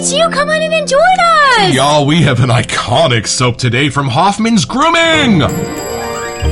it's you. Come on in and join us. Y'all, we have an iconic soap today from Hoffman's Grooming.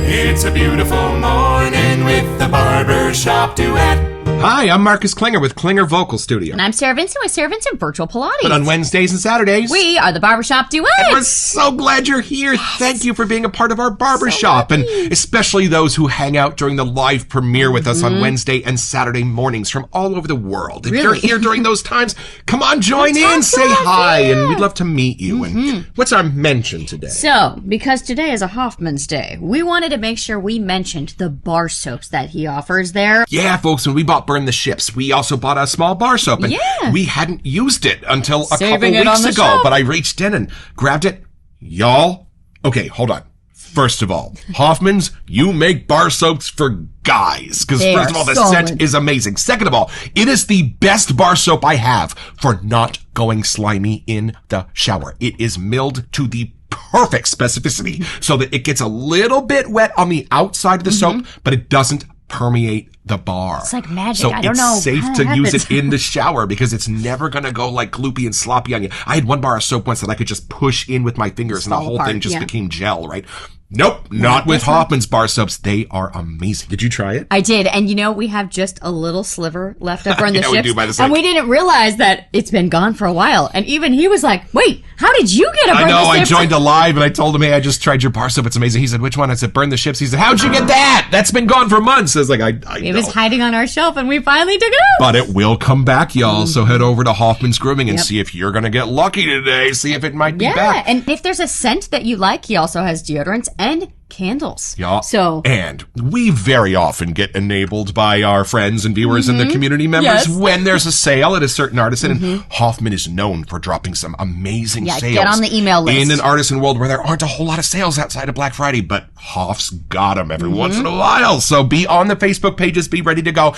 It's a beautiful morning with the Barbershop Duet. Hi, I'm Marcus Klinger with Klinger Vocal Studio. And I'm Sarah Vincent with Sarah Vincent Virtual Pilates. But on Wednesdays and Saturdays, we are the Barbershop Duet. And we're so glad you're here. Yes. Thank you for being a part of our barbershop, and especially those who hang out during the live premiere with us on Wednesday and Saturday mornings from all over the world. If you're here during those times, come on, join in, say hi, and we'd love to meet you. And what's our mention today? So, because today is a Hoffman's Day, we wanted to make sure we mentioned the bar soaps that he offers there. Yeah, folks, when we bought Burn the Ships, we also bought a small bar soap, and we hadn't used it until a couple weeks ago, but I reached in and grabbed it. Y'all, okay, hold on. First of all, Hoffman's, you make bar soaps for guys, because first of all, the scent is amazing. Second of all, it is the best bar soap I have for not going slimy in the shower. It is milled to the perfect specificity so that it gets a little bit wet on the outside of the soap, but it doesn't permeate the bar. It's like magic. So I don't know. It's safe to use it in the shower because it's never going to go like gloopy and sloppy on you. I had one bar of soap once that I could just push in with my fingers and the whole thing just became gel, right? Nope, not with Hoffman's bar soaps. They are amazing. Did you try it? I did. And you know, we have just a little sliver left over in the ships. We do by the and we didn't realize that it's been gone for a while. And even he was like, wait, how did you get a Burn the Ships? I joined a live and I told him, hey, I just tried your bar soap. It's amazing. He said, which one? I said, Burn the Ships. He said, how'd you get that? That's been gone for months. I was like, it was hiding on our shelf and we finally took it out. But it will come back, y'all. So head over to Hoffman's Grooming and see if you're going to get lucky today. See if it might be back. And if there's a scent that you like, he also has deodorants and candles. Yeah. And we very often get enabled by our friends and viewers and the community members when there's a sale at a certain artisan. And Hoffman is known for dropping some amazing sales. Get on the email list. In an artisan world where there aren't a whole lot of sales outside of Black Friday, but Hoff's got them every once in a while. So be on the Facebook pages, be ready to go.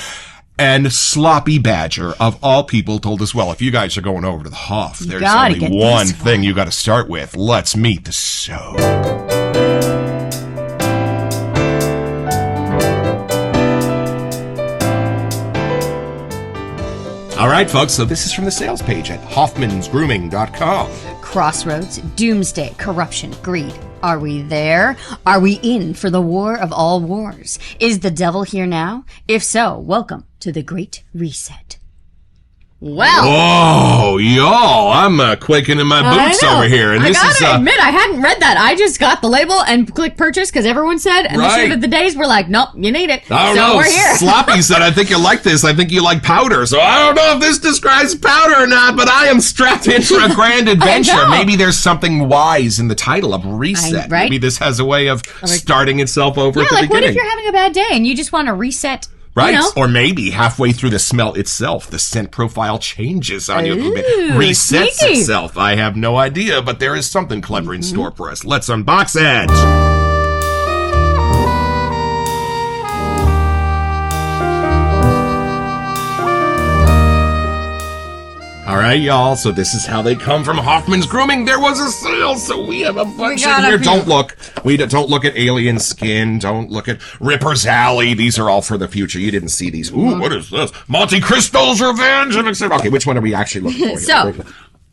And Sloppy Badger, of all people, told us, well, if you guys are going over to the Hoff, there's only one thing you got to start with. Let's meet the soap. All right, folks, so this is from the sales page at hoffmansgrooming.com. Crossroads, doomsday, corruption, greed. Are we there? Are we in for the war of all wars? Is the devil here now? If so, welcome to the Great Reset. Well. Whoa, y'all, I'm quaking in my boots over here. And I gotta admit, I hadn't read that. I just got the label and clicked purchase because everyone said, and the shape of the days were like, nope, you need it. I don't know. We're here. Sloppy said, I think you like this. I think you like powder. So I don't know if this describes powder or not, but I am strapped in for a grand adventure. Maybe there's something wise in the title of Reset. Maybe this has a way of starting itself over at the beginning. What if you're having a bad day and you just want to reset? Right. You know? Or maybe halfway through the smell itself, the scent profile changes on you a little bit. Resets itself. I have no idea, but there is something clever in store for us. Let's unbox it. All right, y'all. So this is how they come from Hoffman's Grooming. There was a sale, so we have a bunch in here. Don't look. Don't look at Alien Skin. Don't look at Ripper's Alley. These are all for the future. You didn't see these. Ooh, what is this? Monte Cristo's Revenge. Okay, which one are we actually looking for here? So,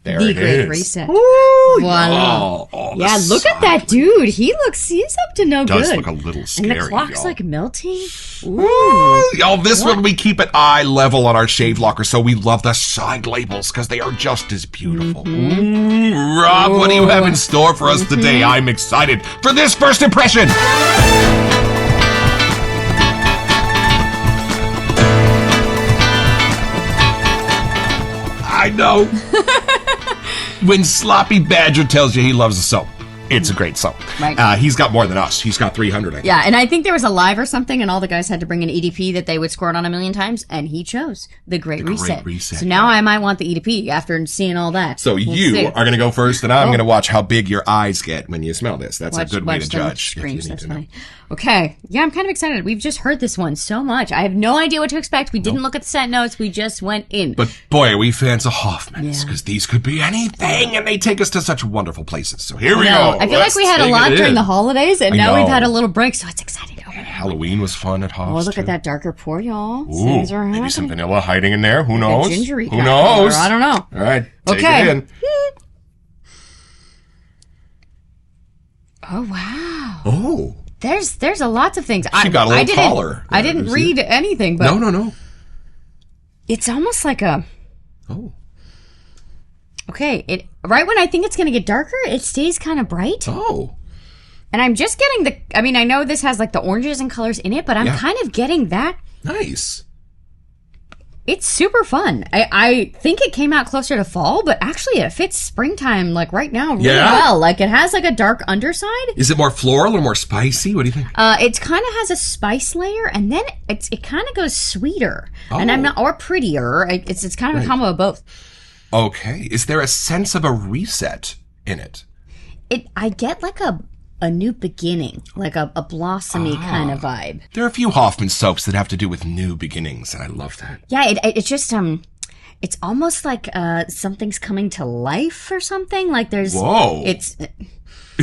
there the it Great is. Reset. Ooh, Wow. Oh, yeah, look at that dude. He's up to no good. Does look a little scary, and the clock's y'all. like melting. Ooh. Y'all, this one we keep at eye level on our shave locker, so we love the side labels because they are just as beautiful. Ooh, Rob, what do you have in store for us today? I'm excited for this first impression. I know. When Sloppy Badger tells you he loves a soap, it's a great soap. Right. He's got more than us. He's got 300, I think. Yeah, and I think there was a live or something, and all the guys had to bring an EDP that they would score it on 1,000,000 times, and he chose the Great Reset. So now I might want the EDP after seeing all that. So you are going to go first, and I'm going to watch how big your eyes get when you smell this. That's a good way to judge. Screams, that's funny. Okay. Yeah, I'm kind of excited. We've just heard this one so much. I have no idea what to expect. We didn't look at the set notes. We just went in. But boy, are we fans of Hoffman's, because these could be anything, and they take us to such wonderful places. So here we go. I feel like we had a lot during the holidays, and now we've had a little break, so it's exciting. Halloween was fun at Hoff's. Oh, look at that darker pour, y'all. Ooh, maybe some vanilla hiding in there. Who knows? Gingery Who knows? I don't know. All right, take it in. Oh, wow. Oh. There's a lots of things. She got a little taller. I didn't read anything, but... No. It's almost like a... Oh. Okay, right when I think it's going to get darker, it stays kind of bright. Oh. And I'm just getting I know this has like the oranges and colors in it, but I'm kind of getting that. Nice. It's super fun. I think it came out closer to fall, but actually it fits springtime like right now really well. Like it has like a dark underside. Is it more floral or more spicy? What do you think? It kind of has a spice layer, and then it kind of goes sweeter, and I'm not or prettier. It's kind of a combo of both. Okay. Is there a sense of a reset in it? I get like a new beginning, like a blossomy kind of vibe. There are a few Hoffman soaps that have to do with new beginnings, and I love that. Yeah, it's just it's almost like something's coming to life or something. Like there's Is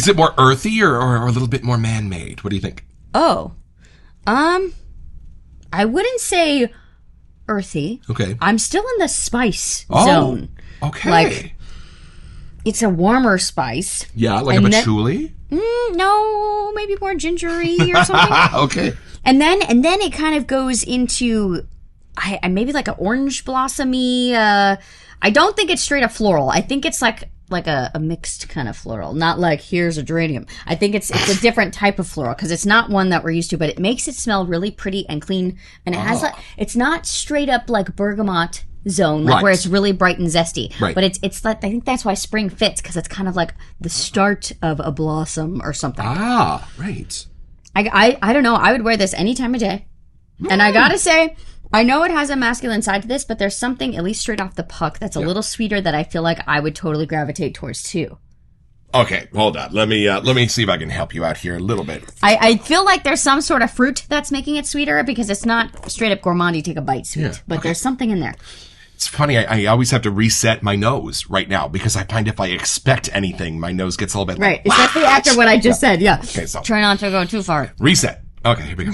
it more earthy or a little bit more man-made? What do you think? Oh, I wouldn't say earthy. Okay, I'm still in the spice zone. Okay, like it's a warmer spice. Yeah, like a patchouli. No, maybe more gingery or something. Okay. And then it kind of goes into I maybe like an orange blossomy. I don't think it's straight up floral. I think it's like a mixed kind of floral, not like here's a geranium. I think it's a different type of floral because it's not one that we're used to, but it makes it smell really pretty and clean. And it has it's not straight up like bergamot zone, like where it's really bright and zesty. Right. But it's like, I think that's why spring fits, because it's kind of like the start of a blossom or something. Ah, right. I don't know. I would wear this any time of day. And I gotta say, I know it has a masculine side to this, but there's something, at least straight off the puck, that's a little sweeter that I feel like I would totally gravitate towards too. Okay, hold on. Let me see if I can help you out here a little bit. I feel like there's some sort of fruit that's making it sweeter, because it's not straight up gourmand, take a bite sweet, but there's something in there. It's funny, I always have to reset my nose right now, because I find if I expect anything, my nose gets a little bit... Right, especially after what I just said, yeah. Okay, so... Try not to go too far. Reset. Okay, here we go.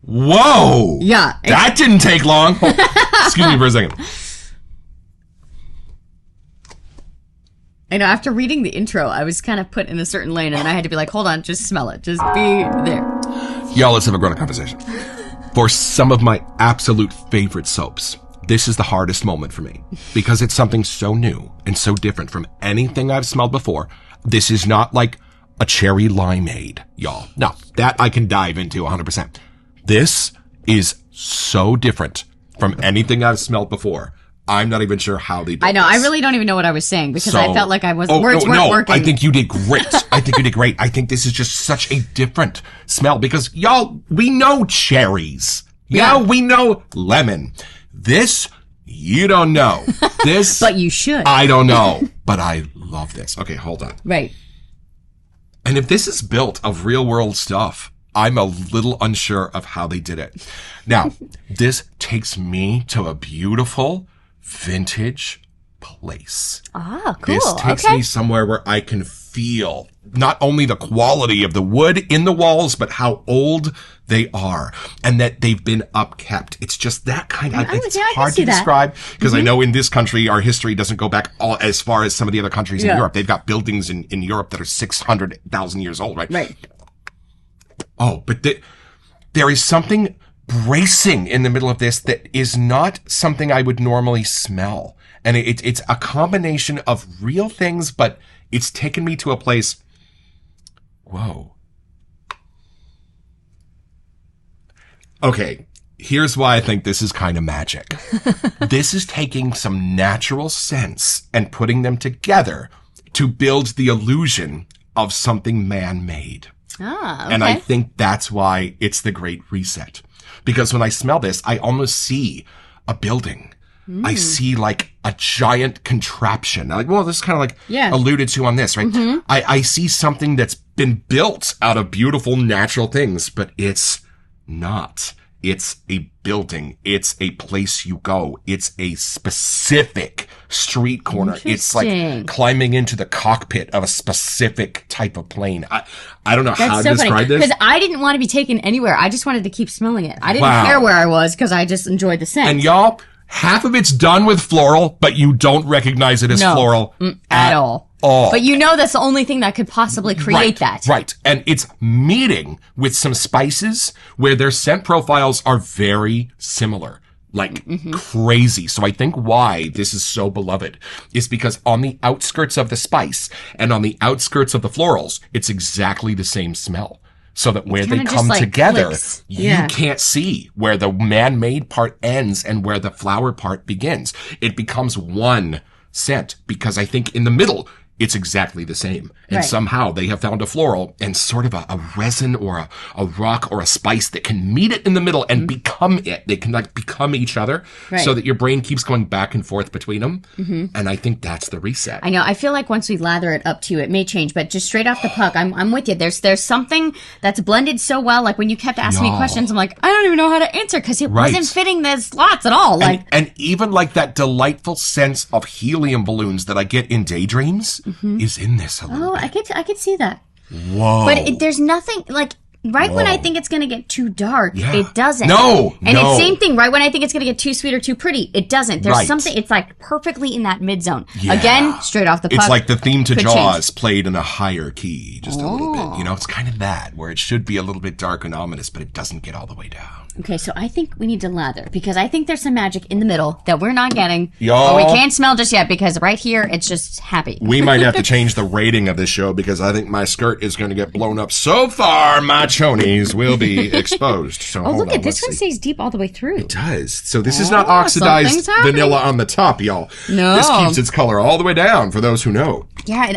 Whoa! Yeah. That didn't take long. Excuse me for a second. I know, after reading the intro, I was kind of put in a certain lane, and I had to be like, hold on, just smell it. Just be there. Y'all, let's have a grown-up conversation. For some of my absolute favorite soaps, this is the hardest moment for me, because it's something so new and so different from anything I've smelled before. This is not like a cherry limeade, y'all. No, that I can dive into 100%. This is so different from anything I've smelled before. I'm not even sure how they did I know. this. I really don't even know what I was saying, because I felt like words weren't working. I think you did great. I think this is just such a different smell, because y'all, we know cherries. Yeah, we know lemon. This, you don't know. This, but you should. I don't know, but I love this. Okay, hold on. Right. And if this is built of real world stuff, I'm a little unsure of how they did it. Now, this takes me to a beautiful vintage place. Ah, cool. This takes me somewhere where I can feel not only the quality of the wood in the walls, but how old they are and that they've been upkept. It's just that kind of, it's hard to describe, because I know in this country, our history doesn't go back as far as some of the other countries in Europe. They've got buildings in Europe that are 600,000 years old, right? Right. Oh, but there is something bracing in the middle of this that is not something I would normally smell. And it's a combination of real things, but it's taken me to a place. Whoa. Okay, here's why I think this is kind of magic. This is taking some natural scents and putting them together to build the illusion of something man-made. Ah, okay. And I think that's why it's the Great Reset. Because when I smell this, I almost see a building I see like a giant contraption. Like, well, this is kind of like alluded to on this, right? I see something that's been built out of beautiful natural things, but it's not. It's a building. It's a place you go. It's a specific street corner. It's like climbing into the cockpit of a specific type of plane. I don't know how to describe this. Because I didn't want to be taken anywhere. I just wanted to keep smelling it. I didn't care where I was because I just enjoyed the scent. And y'all, half of it's done with floral, but you don't recognize it as floral at all. But you know that's the only thing that could possibly create that. Right. And it's meeting with some spices where their scent profiles are very similar. Like crazy. So I think why this is so beloved is because on the outskirts of the spice and on the outskirts of the florals, it's exactly the same smell. So that where they come together, you can't see where the man-made part ends and where the flower part begins. It becomes one scent because I think in the middle, it's exactly the same. And somehow they have found a floral and sort of a resin or a rock or a spice that can meet it in the middle and become it. They can like become each other so that your brain keeps going back and forth between them. And I think that's the reset. I know. I feel like once we lather it up too, it may change, but just straight off the puck, I'm with you. There's something that's blended so well. Like when you kept asking me questions, I'm like, I don't even know how to answer because it wasn't fitting the slots at all. Like, and even like that delightful sense of helium balloons that I get in daydreams is in this a little bit. I could see that. Whoa. But there's nothing like when I think it's going to get too dark, it doesn't. No. It's same thing. Right when I think it's going to get too sweet or too pretty, it doesn't. There's something. It's like perfectly in that mid zone. Yeah. Again, straight off the puck. It's like the theme to Jaws played in a higher key, just a little bit. You know, it's kind of that where it should be a little bit dark and ominous, but it doesn't get all the way down. Okay, so I think we need to lather because I think there's some magic in the middle that we're not getting. Y'all, or we can't smell just yet because right here it's just happy. We might have to change the rating of this show because I think my skirt is going to get blown up so far my chonies will be exposed. So look at this one stays deep all the way through. It does. So this is not oxidized vanilla on the top, y'all. No. This keeps its color all the way down for those who know. Yeah,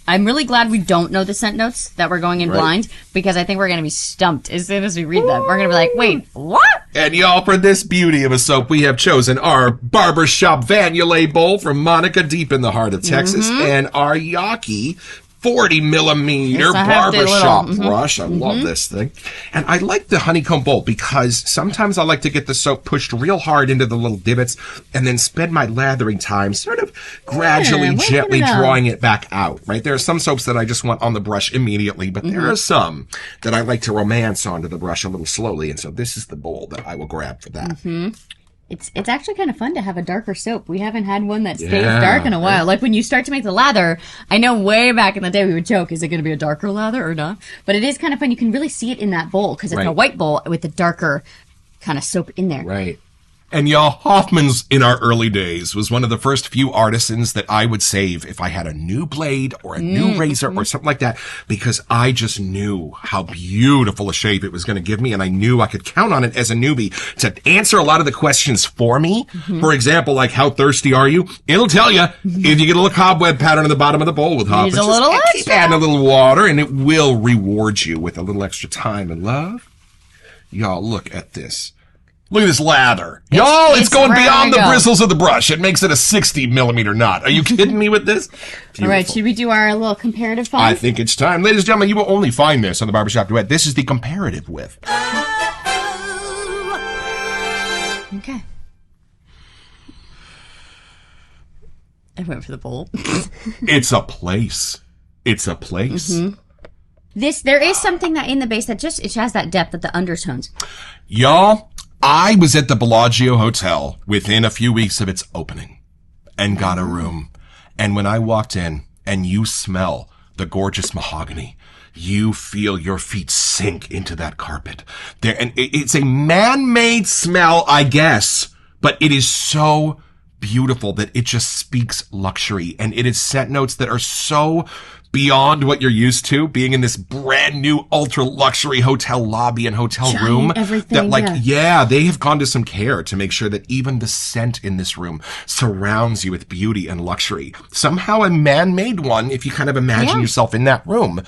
I'm really glad we don't know the scent notes that we're going in blind because I think we're going to be stumped as soon as we read them. We're going to be like, wait, what? And y'all, for this beauty of a soap, we have chosen our Barbershop Vanillé bowl from Monica deep in the heart of Texas and our Yaki 40 millimeter barbershop brush. I love this thing. And I like the honeycomb bowl because sometimes I like to get the soap pushed real hard into the little divots and then spend my lathering time sort of gradually, gently drawing it back out, right? There are some soaps that I just want on the brush immediately, but there are some that I like to romance onto the brush a little slowly. And so this is the bowl that I will grab for that. It's actually kind of fun to have a darker soap. We haven't had one that stays dark in a while. Like when you start to make the lather, I know way back in the day we would joke, is it going to be a darker lather or not? But it is kind of fun. You can really see it in that bowl because it's a white bowl with the darker kind of soap in there. Right. And y'all, Hoffman's in our early days was one of the first few artisans that I would save if I had a new blade or a new razor or something like that, because I just knew how beautiful a shape it was going to give me. And I knew I could count on it as a newbie to answer a lot of the questions for me. For example, like, how thirsty are you? It'll tell you if you get a little cobweb pattern in the bottom of the bowl with Hoffman. Just a little extra. Add a little water and it will reward you with a little extra time and love. Y'all, look at this. Look at this lather. Y'all, it's going beyond the bristles of the brush. It makes it a 60 millimeter knot. Are you kidding me with this? All right, should we do our little comparative font? I think it's time. Ladies and gentlemen, you will only find this on the Barbershop Duet. This is the comparative width. Okay. I went for the bowl. It's a place. It's a place. There is something that in the base that just, it has that depth of the undertones. Y'all, I was at the Bellagio Hotel within a few weeks of its opening and got a room. And when I walked in and you smell the gorgeous mahogany, you feel your feet sink into that carpet. And it's a man-made smell, I guess, but it is so beautiful that it just speaks luxury. And it is scent notes that are so beyond what you're used to, being in this brand new ultra luxury hotel lobby and hotel room. Everything, that they have gone to some care to make sure that even the scent in this room surrounds you with beauty and luxury. Somehow a man-made one, if you kind of imagine yourself in that room.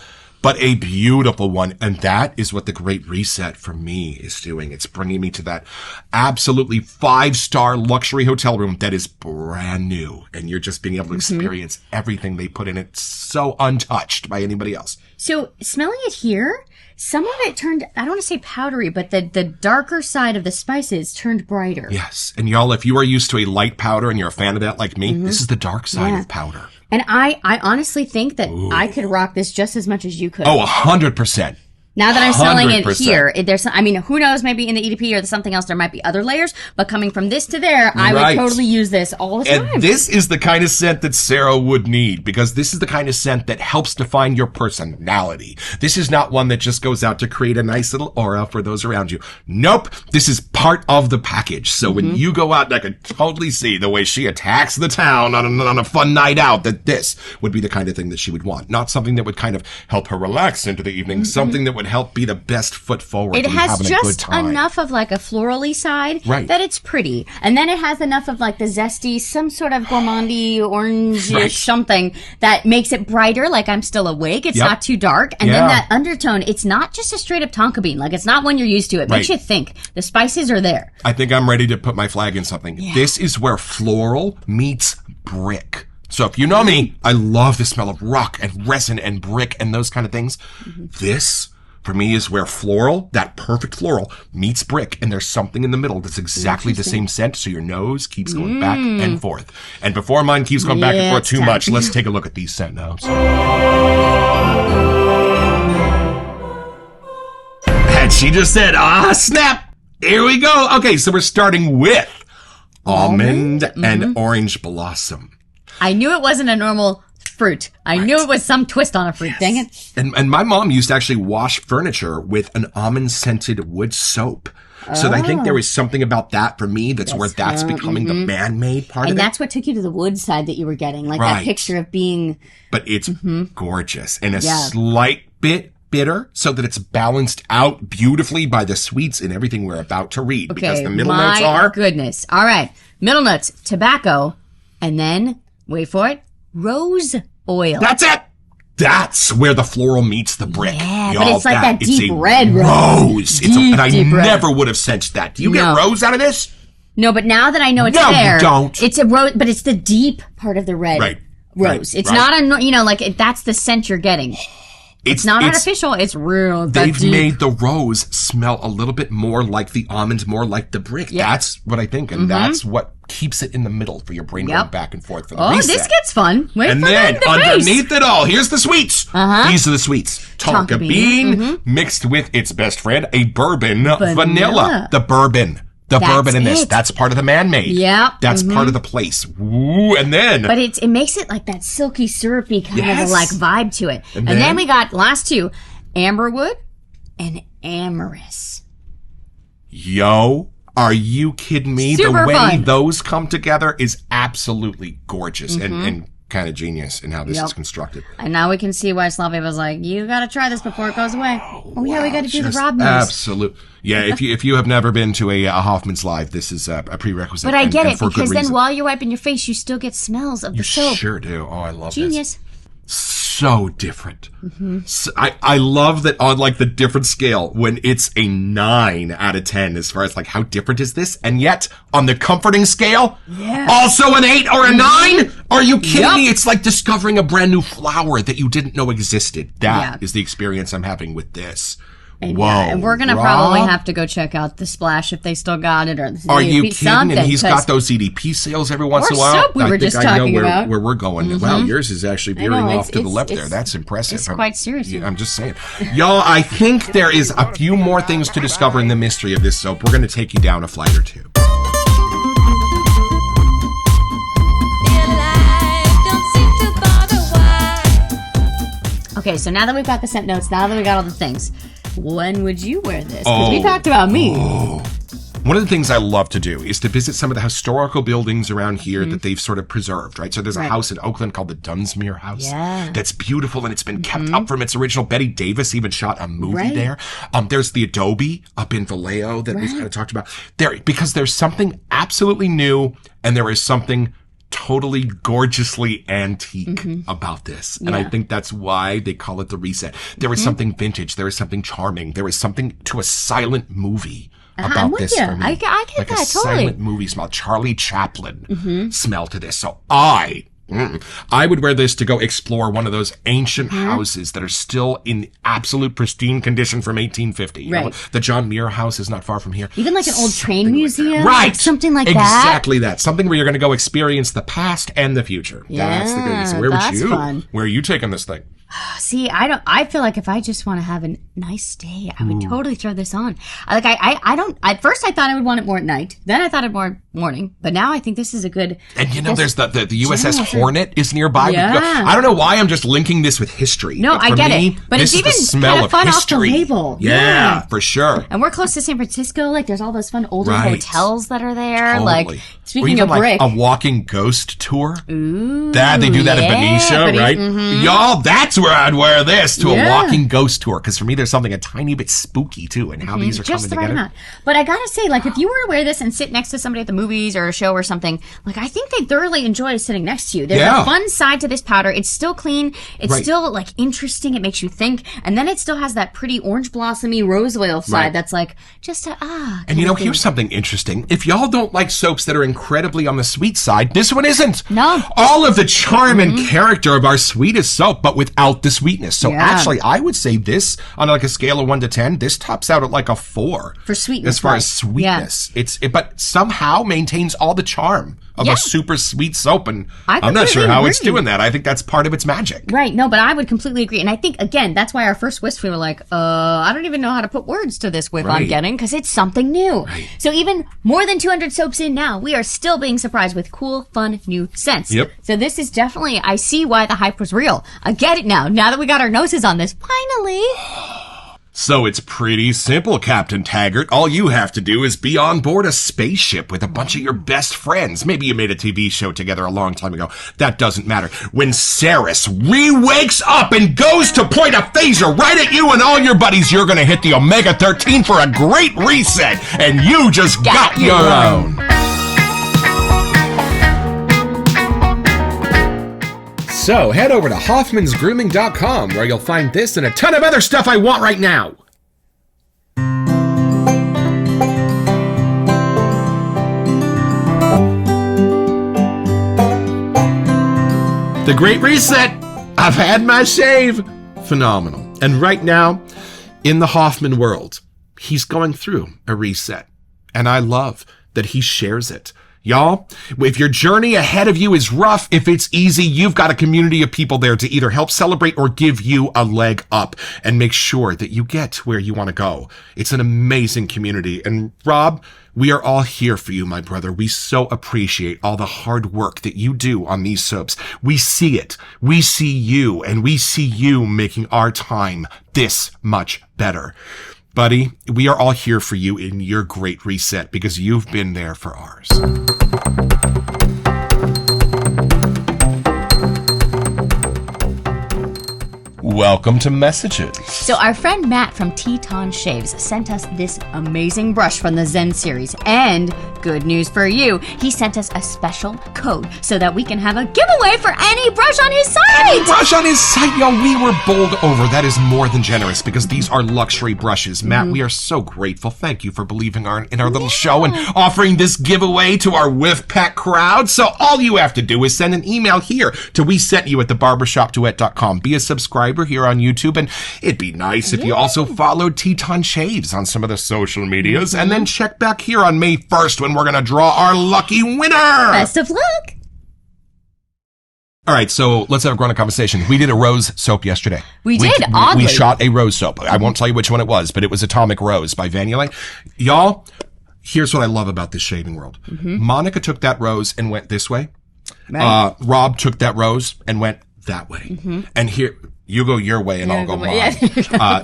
but a beautiful one. And that is what the Great Reset for me is doing. It's bringing me to that absolutely 5-star luxury hotel room that is brand new. And you're just being able to experience everything they put in it, so untouched by anybody else. So smelling it here, some of it turned, I don't want to say powdery, but the darker side of the spices turned brighter. Yes. And y'all, if you are used to a light powder and you're a fan of that like me, this is the dark side of powder. And I honestly think that I could rock this just as much as you could. Oh, 100%. Now that I'm smelling it 100%. here, there's, I mean, who knows, maybe in the EDP or something else, there might be other layers, but coming from this to there, I would totally use this all the time. And this is the kind of scent that Sarah would need, because this is the kind of scent that helps define your personality. This is not one that just goes out to create a nice little aura for those around you. Nope. This is part of the package. So when you go out, I can totally see the way she attacks the town on a fun night out, that this would be the kind of thing that she would want. Not something that would kind of help her relax into the evening, something that would help be the best foot forward. It has just enough of like a florally side that it's pretty. And then it has enough of like the zesty, some sort of gourmandy, orange-ish something that makes it brighter, like I'm still awake. It's not too dark. And then that undertone, it's not just a straight up tonka bean. Like it's not one you're used to. It makes you think. The spices are there. I think I'm ready to put my flag in something. This is where floral meets brick. So if you know me, I love the smell of rock and resin and brick and those kind of things. This, for me, is where floral, that perfect floral, meets brick, and there's something in the middle that's exactly the same scent, so your nose keeps going back and forth. And before mine keeps going back and forth too much, let's take a look at these scent notes. And she just said, snap! Here we go! Okay, so we're starting with almond and orange blossom. I knew it wasn't a normal fruit. I knew it was some twist on a fruit. Dang it. And my mom used to actually wash furniture with an almond-scented wood soap. So I think there is something about that for me that's where that's becoming the man-made part of it. And that's what took you to the wood side that you were getting. Like that picture of being... But it's gorgeous. And a slight bit bitter so that it's balanced out beautifully by the sweets and everything we're about to read. Okay, because the middle notes are... my goodness. All right. Middle notes, tobacco, and then, wait for it, rose oil. That's it. That's where the floral meets the brick. Yeah, but it's like that deep red rose. And I never would have sensed that. Do you get rose out of this? No, but now that I know it's there, you don't. It's a rose, but it's the deep part of the red rose. It's not a, that's the scent you're getting. It's not artificial. It's real. They've made the rose smell a little bit more like the almond, more like the brick. Yeah. That's what I think, and that's what keeps it in the middle for your brain going back and forth for the reset. This gets fun. And then underneath it all, here's the sweets. These are the sweets. Tonka bean mixed with its best friend, a bourbon vanilla. The bourbon. Bourbon in this. That's part of the man-made. Yeah. That's part of the place. Ooh, and then... But it makes it like that silky, syrupy kind of like vibe to it. And then we got last two, amberwood and amorous. Yo, are you kidding me? Super the way fun. those come together is absolutely gorgeous and kind of genius in how this is constructed. And now we can see why Slavy was like, you got to try this before it goes away. Oh, yeah, we got to do the Rob nose. Absolutely. Yeah, if you have never been to a Hoffman's Live, this is a prerequisite. But I get it, because then while you're wiping your face, you still get smells of the soap. You sure do. Oh, I love this. Genius. So different. So I love that on like the different scale when it's a 9 out of 10 as far as like how different is this, and yet on the comforting scale, also an 8 or a 9. Are you kidding me? It's like discovering a brand new flower that you didn't know existed. That is the experience I'm having with this. And whoa, and we're going to probably have to go check out the Splash if they still got it. Or the are you kidding? And he's got those EDP sales every once in a while. Soap we were just talking about. Where we're going. Wow, yours is actually veering off to the left there. That's impressive. It's quite serious. I'm just saying. Y'all, I think there is a few more things to discover in the mystery of this soap. We're going to take you down a flight or two. Okay, so now that we've got the scent notes, now that we got all the things, when would you wear this? Because we talked about me. One of the things I love to do is to visit some of the historical buildings around here that they've sort of preserved, right? So there's a house in Oakland called the Dunsmuir House. Yeah. That's beautiful, and it's been kept up from its original. Betty Davis even shot a movie there. There's the Adobe up in Vallejo that we've kind of talked about. Because there's something absolutely new, and there is something totally gorgeously antique about this. And I think that's why they call it the reset. There is something vintage. There is something charming. There is something to a silent movie about this for me. I get like that, a silent movie smell. Charlie Chaplin smell to this. So I would wear this to go explore one of those ancient houses that are still in absolute pristine condition from 1850. You know, the John Muir House is not far from here. Even like an old train museum. Right. Like something like that. Exactly that. Something where you're going to go experience the past and the future. That's the good. So where would you? Fun. Where are you taking this thing? See, I feel like if I just want to have a nice day, I would totally throw this on. At first I thought I would want it more at night. Then I thought I'd more morning. But now I think this is a good. And you know, there's the USS Hornet is nearby. Yeah. I don't know why I'm just linking this with history. No, I get it. But it's even kind of fun off the label. Yeah, for sure. And we're close to San Francisco. Like, there's all those fun older hotels that are there. Totally. Like, speaking of brick. Like a walking ghost tour. Ooh. They do that at Benicia, right? Y'all, that's where I'd wear this to a walking ghost tour. Because for me, there's something a tiny bit spooky too in how these are just coming together. But I gotta say, like, if you were to wear this and sit next to somebody at the movies or a show or something, like, I think they thoroughly enjoy sitting next to you. There's a fun side to this powder. It's still clean. It's still, like, interesting. It makes you think. And then it still has that pretty orange blossomy rose oil side that's like, just a, And you know, here's something interesting. If y'all don't like soaps that are incredibly on the sweet side, this one isn't. No. All of the charm and character of our sweetest soap, but without the sweetness. So actually, I would say this, on like a scale of 1 to 10, this tops out at like a 4. For sweetness. As far as sweetness. But somehow maintains all the charm of a super sweet soap. And I'm not sure how it's doing that. I think that's part of its magic. Right. No, but I would completely agree. And I think, again, that's why our first whiff, we were like, I don't even know how to put words to this whiff I'm getting, because it's something new. Right. So even more than 200 soaps in now, we are still being surprised with cool, fun, new scents. Yep. So this is definitely, I see why the hype was real. I get it now. Now that we got our noses on this, finally. So it's pretty simple, Captain Taggart. All you have to do is be on board a spaceship with a bunch of your best friends. Maybe you made a TV show together a long time ago. That doesn't matter. When Saris re-wakes up and goes to point a phaser right at you and all your buddies, you're going to hit the Omega-13 for a great reset. And you just got your own. So head over to hoffmansgrooming.com where you'll find this and a ton of other stuff I want right now. The Great Reset. I've had my shave. Phenomenal. And right now, in the Hoffman world, he's going through a reset. And I love that he shares it. Y'all, if your journey ahead of you is rough, if it's easy, you've got a community of people there to either help celebrate or give you a leg up and make sure that you get where you want to go. It's an amazing community. And Rob, we are all here for you, my brother. We so appreciate all the hard work that you do on these soaps. We see it. We see you, and we see you making our time this much better. Buddy, we are all here for you in your great reset because you've been there for ours. Welcome to Messages. So our friend Matt from Teton Shaves sent us this amazing brush from the Zen series. And good news for you, he sent us a special code so that we can have a giveaway for any brush on his site. Any brush on his site, y'all. We were bowled over. That is more than generous because these are luxury brushes. Matt, we are so grateful. Thank you for believing in our little show and offering this giveaway to our Whiff Pack crowd. So all you have to do is send an email here to WeSentYou@theBarbershopDuet.com. Be a subscriber here on YouTube, and it'd be nice if you also followed Teton Shaves on some of the social medias, and then check back here on May 1st when we're going to draw our lucky winner. Best of luck. All right, so let's have a grown-up conversation. We did a rose soap yesterday. We did, oddly. We shot a rose soap. I won't tell you which one it was, but it was Atomic Rose by Vanillite. Y'all, here's what I love about this shaving world. Monica took that rose and went this way. Right. Rob took that rose and went that way. And here... You go your way and I'll go mine.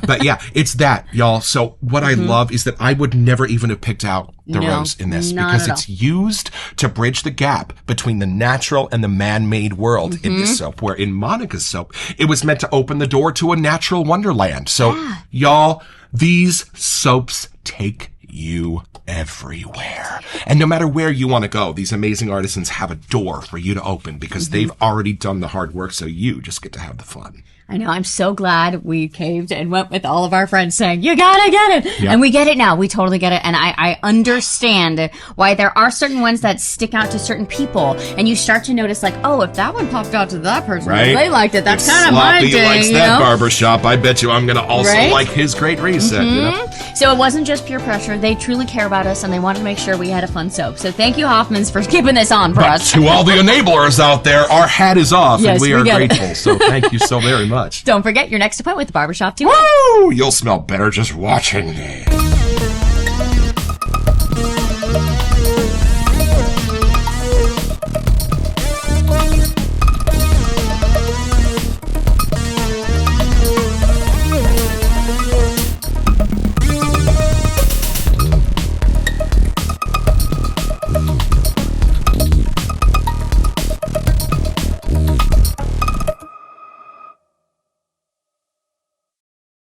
But yeah, it's that, y'all. So what I love is that I would never even have picked out the rose in this because it's used to bridge the gap between the natural and the man-made world in this soap, where in Monica's soap, it was meant to open the door to a natural wonderland. So y'all, these soaps take you everywhere. And no matter where you want to go, these amazing artisans have a door for you to open because they've already done the hard work, so you just get to have the fun. I know. I'm so glad we caved and went with all of our friends saying, you gotta get it. Yep. And we get it now. We totally get it. And I understand why there are certain ones that stick out to certain people. And you start to notice like, oh, if that one popped out to that person, right? They liked it. That's kind of my thing. Likes that barbershop. I bet you I'm going to also like his Great Reset. You know? So it wasn't just peer pressure. They truly care about us and they wanted to make sure we had a fun soap. So thank you, Hoffmans, for keeping this on for us. To all the enablers out there, our hat is off and we are grateful. So thank you so very much. Don't forget your next appointment with the Barbershop Duet. Woo! You'll smell better just watching me.